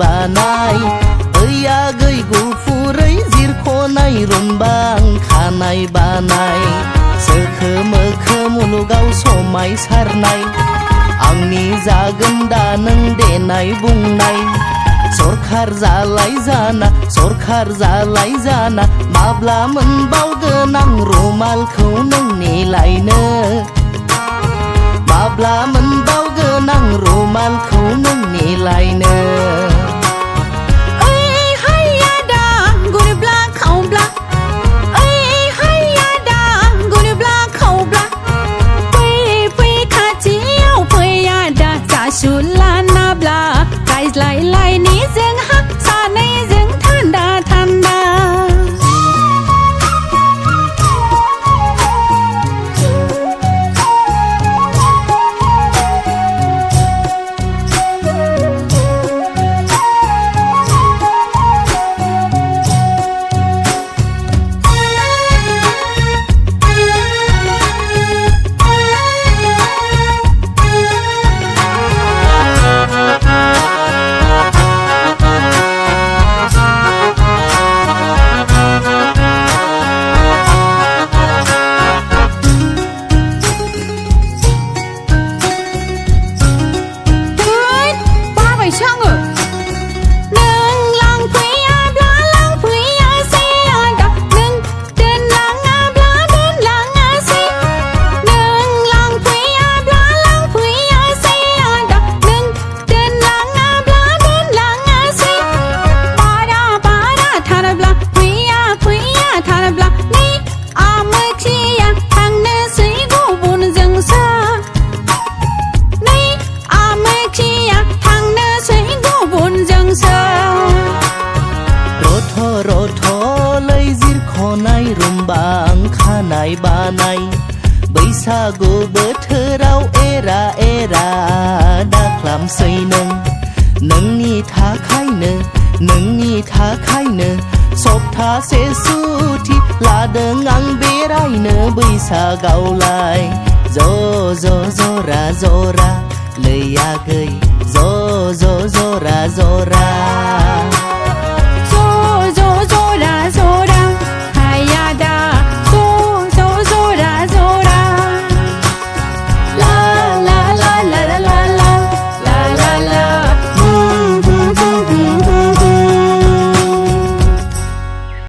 बानाय ओइया गै गुफुरै जिरख'नाय रुमबां खानाय बानाय सोखो मोखो मुलुगाव समायसारनाय आंनि जागोन दा नों देनाय बुंनाय सरखार जालाय जाना माब्ला मोनबावगोन आं रुमालखौ नोंनि लायनो माब्ला मोनबावगोन आं रुमालखौ नोंनि लायनो सुलानाब्ला रायज्लायलायनि जोंहा सानैजों थान्दा थान्दा रथ'लै जिरख'नाय रुमबां खानाय बानाय बैसागु बोथोराव एरा एरा दाख्लामसै नोंनि थाखायनो सप्तासे सुथि लादों आं बेरायनो बैसागावलाय ज' जरा जरा लैया गै ज' जरा जरा